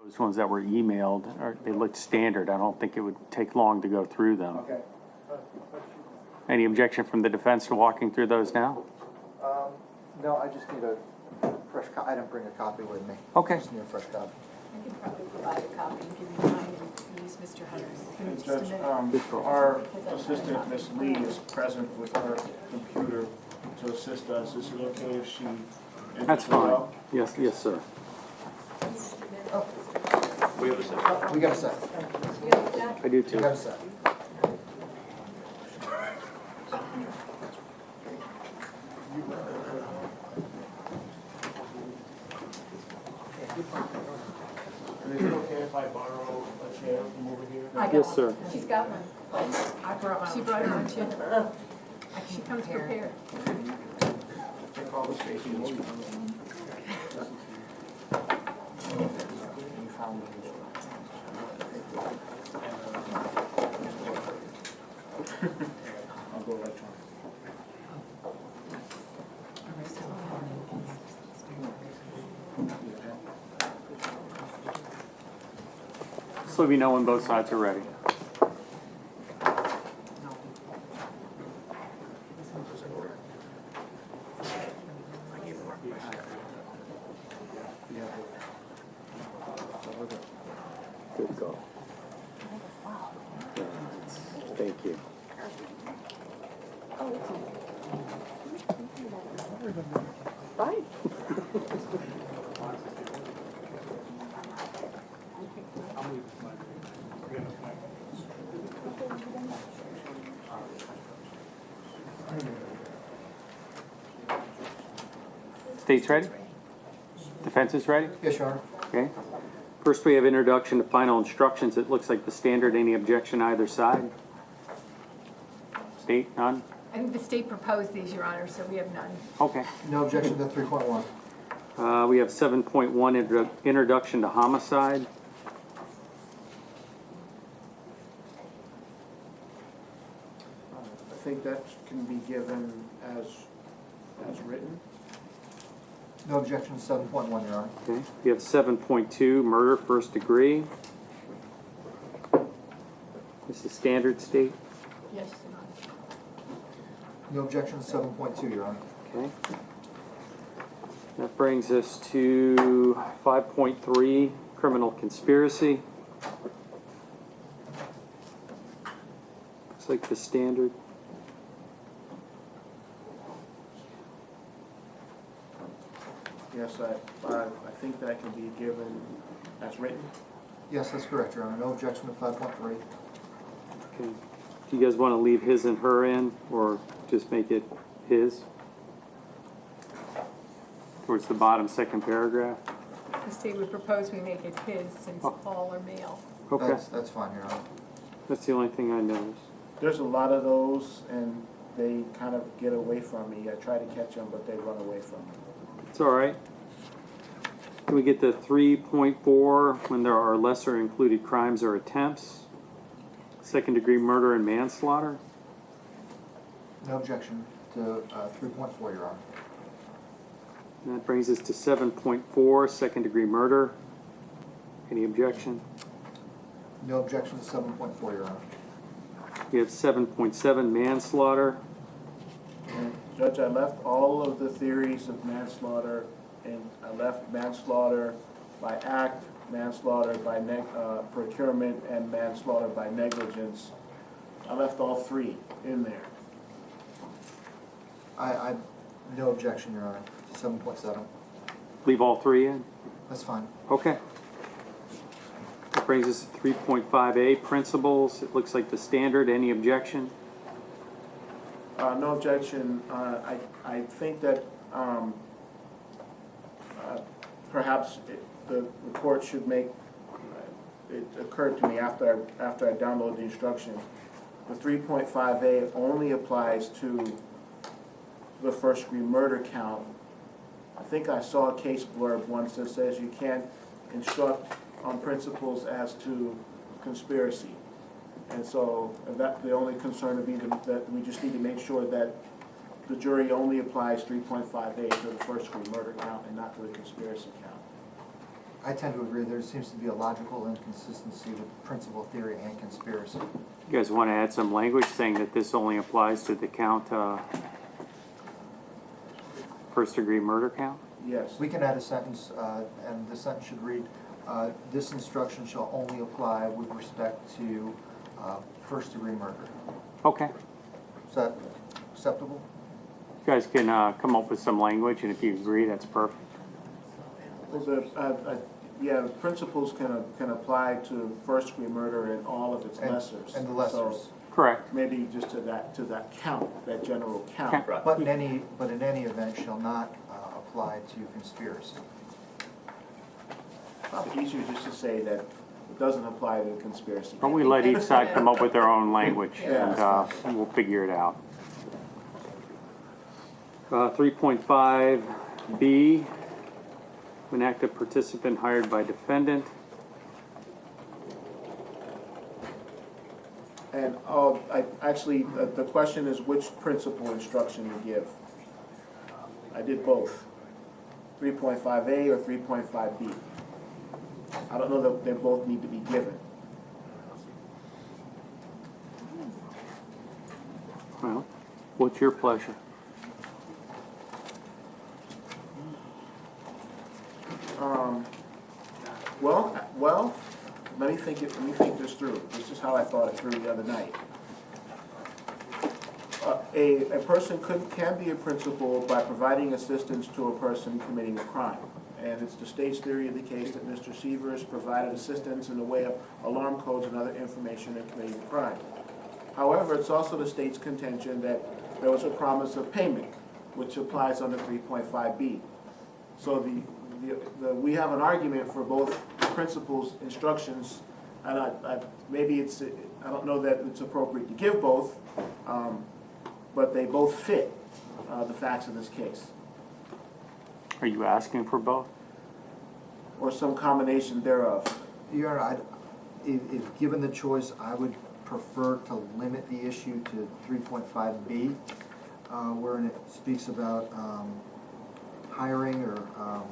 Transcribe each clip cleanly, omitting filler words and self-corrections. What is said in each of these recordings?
Those ones that were emailed, they looked standard. I don't think it would take long to go through them. Okay. Any objection from the defense to walking through those now? No, I just need a fresh copy. I didn't bring a copy with me. Okay. I just need a fresh copy. I can probably provide a copy and give you mine and use Mr. Hunter's. Give me just a Judge, minute. our assistant, Ms. Lee, is present with her computer to assist us. Is it okay if she enters That's as fine. well? Yes, sir. We have a second. We got a set. You got that? I do We too. got a set. And is it okay if I borrow a chair from over here? I got Yes, one. sir. She's got one. She brought her own chair. She comes prepared. Take all the space you need. You found the I'll go electronic. So we know when both sides are ready. Good call. Thank you. Fine. State's ready? Defense is ready? Yes, Your Honor. Okay. First, we have introduction to final instructions. It looks like the standard. Any objection either side? State, none? I think the state proposed these, Your Honor, so we have none. Okay. No objection to 3.1. We have 7.1, introduction to homicide. I think that can be given as written. No objection to 7.1, Your Honor. Okay. We have 7.2, murder first degree. This is standard state. Yes, Your Honor. No objection to 7.2, Your Honor. Okay. That brings us to 5.3, criminal conspiracy. Looks like the standard. Yes, I think that can be given as written. Yes, that's correct, Your Honor. No objection to 5.3. Okay. Do you guys want to leave his and her in, or just make it his? Towards the bottom, second paragraph. The state would propose we make it his since Oh. all are male. Okay. That's fine, Your Honor. That's the only thing I noticed. There's a lot of those, and they kind of get away from me. I try to catch them, but they run away from me. It's all right. Can we get to 3.4, when there are lesser included crimes or attempts? Second degree murder and manslaughter? No objection to 3.4, Your Honor. And that brings us to 7.4, second degree murder. Any objection? No objection to 7.4, Your Honor. We have 7.7, manslaughter. And Judge, I left all of the theories of manslaughter, and I left manslaughter by act, manslaughter by procurement, and manslaughter by negligence. I left all three in there. I no objection, Your Honor, to 7.7. Leave all three in? That's fine. Okay. That brings us to 3.5A, principles. It looks like the standard. Any objection? No objection. I think that perhaps the court should make, it occurred to me after I downloaded the instruction, the 3.5A only applies to the first degree murder count. I think I saw a case blurb once that says you can't instruct on principles as to conspiracy. And so that the only concern would be that we just need to make sure that the jury only applies 3.5A to the first degree murder count and not to the conspiracy count. I tend to agree. There seems to be a logical inconsistency with principal theory and conspiracy. You guys want to add some language saying that this only applies to the count, first-degree murder count? Yes. We can add a sentence, and the sentence should read, this instruction shall only apply with respect to first-degree murder. Okay. Is that acceptable? You guys can come up with some language, and if you agree, that's perfect. Well, yeah, the principles can apply to first-degree murder and all of its lessers. And the lessers. So Correct. maybe just to that count, that general count. Okay. But in any event shall not apply to conspiracy. Probably easier just to say that it doesn't apply to conspiracy. But we let each side come up with their own language, Yeah. and we'll figure it out. 3.5B, an active participant hired by defendant. And the question is which principle instruction to give. I did both, 3.5A or 3.5B. I don't know that they both need to be given. Well, what's your pleasure? Well, let me think this through. This is how I thought it through the other night. A person can be a principal by providing assistance to a person committing a crime. And it's the state's theory of the case that Mr. Sievers provided assistance in the way of alarm codes and other information in committing a crime. However, it's also the state's contention that there was a promise of payment, which applies under 3.5B. So we have an argument for both principals' instructions, and I don't know that it's appropriate to give both, but they both fit the facts of this case, Are you asking for both? or some combination thereof. Your Honor, if given the choice, I would prefer to limit the issue to 3.5B, wherein it speaks about hiring or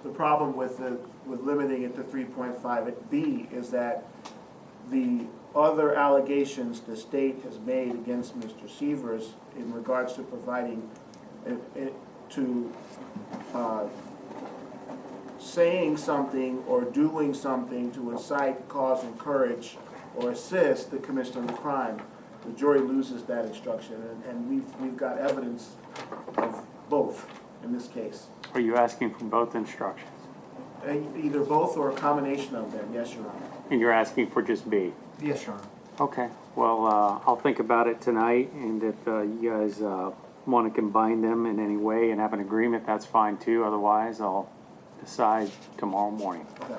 The problem with limiting it to 3.5B is that the other allegations the state has made against Mr. Sievers in regards to providing, saying something or doing something to incite, cause, encourage, or assist the commission of the crime, the jury loses that instruction, and we've got evidence of both in this case. Are you asking for both instructions? Either both or a combination of them, yes, Your Honor. And you're asking for just B? yes, Your Honor. Okay, well, I'll think about it tonight, and if you guys want to combine them in any way and have an agreement, that's fine too. Otherwise, I'll decide tomorrow morning. Okay.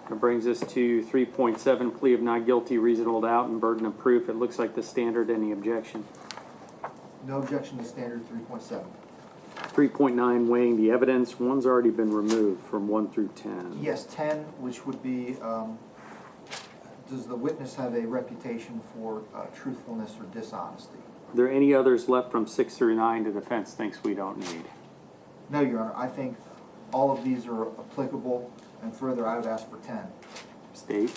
That brings us to 3.7, plea of not guilty, reasonable doubt, and burden of proof. It looks like the standard. Any objection? No objection to standard 3.7. 3.9, weighing the evidence. One's already been removed from 1 through 10. Yes, 10, which would be, does the witness have a reputation for truthfulness or dishonesty? Are there any others left from 6 through 9 the defense thinks we don't need? No, Your Honor, I think all of these are applicable, and further, I would ask for 10. State?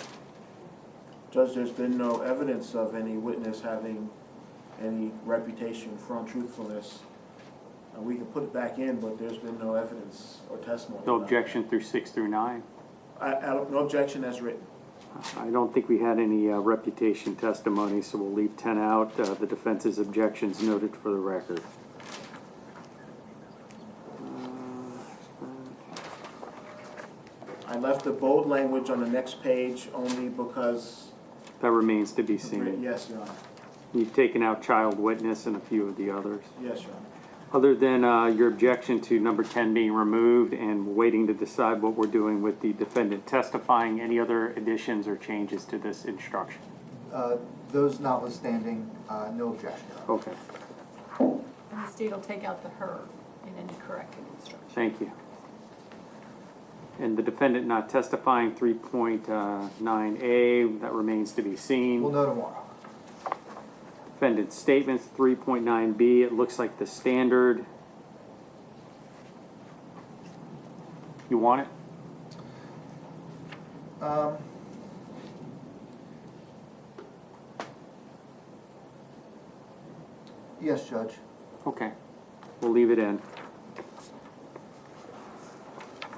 Judge, there's been no evidence of any witness having any reputation for untruthfulness. We can put it back in, but there's been no evidence or testimony. No about objection through 6 through 9? no objection as written. I don't think we had any reputation testimony, so we'll leave 10 out. The defense's objections noted for the record. I left the bold language on the next page only because, That remains to be seen. yes, Your Honor. You've taken out child witness and a few of the others. Yes, Your Honor. Other than your objection to number 10 being removed and waiting to decide what we're doing with the defendant testifying, any other additions or changes to this instruction? Those notwithstanding, no objection. Okay, And the state will take out the her in any corrected instruction. thank you. And the defendant not testifying, 3.9A, that remains to be seen. We'll know tomorrow. Defendant's statements, 3.9B, it looks like the standard. You want it? Yes, Judge. Okay, we'll leave it in.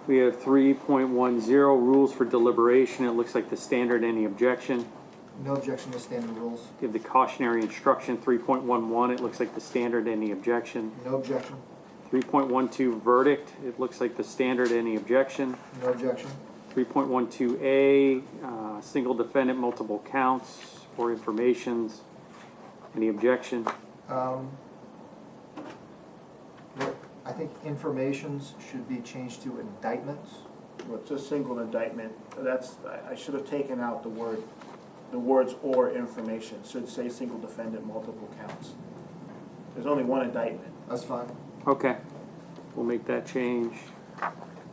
We have 3.10, rules for deliberation. It looks like the standard. Any objection? No objection to standard rules. We have the cautionary instruction, 3.11. It looks like the standard. Any objection? No objection. 3.12, verdict. It looks like the standard. Any objection? No objection. 3.12A, single defendant, multiple counts or informations. Any objection? I think informations should be changed to indictments. Well, it's a single indictment. That's, I should have taken out the words or information. It should say single defendant, multiple counts. There's only one indictment. That's fine. Okay, we'll make that change.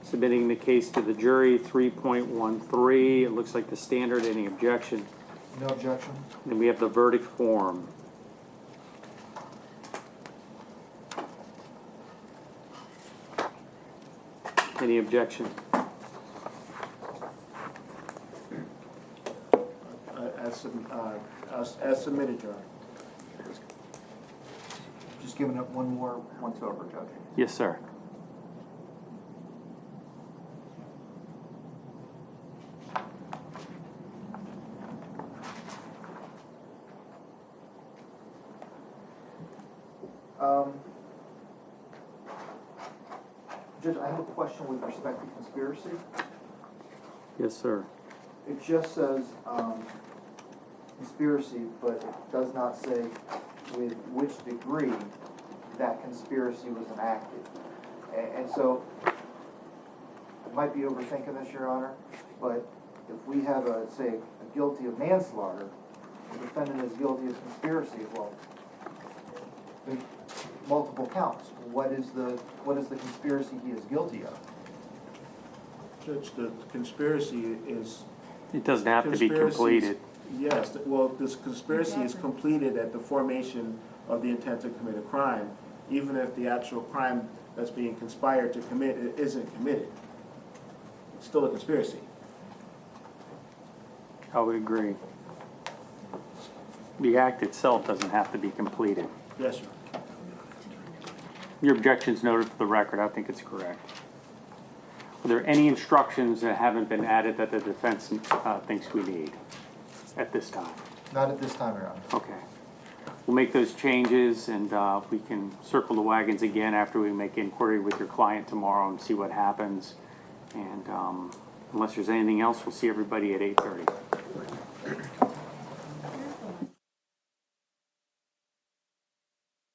Submitting the case to the jury, 3.13. It looks like the standard. Any objection? No objection. Then we have the verdict form. Any objection? As submitted, Your Honor. Just giving it one more once-over, Judge. Yes, sir. Judge, I have a question with respect to conspiracy. Yes, sir. It just says conspiracy, but it does not say with which degree that conspiracy was enacted. And so, I might be overthinking this, Your Honor, but if we have say, a guilty of manslaughter, the defendant is guilty of conspiracy, well, multiple counts. What is the conspiracy he is guilty of? Judge, the conspiracy is... It doesn't have to be completed. Yes, well, this conspiracy is completed at the formation of the intent to commit a crime, even if the actual crime that's being conspired to commit isn't committed. It's still a conspiracy. I would agree. The act itself doesn't have to be completed. Yes, sir. Your objection's noted for the record. I think it's correct. Are there any instructions that haven't been added that the defense thinks we need at this time? Not at this time, Your Honor. Okay. We'll make those changes, and we can circle the wagons again after we make inquiry with your client tomorrow and see what happens. And unless there's anything else, we'll see everybody at 8:30.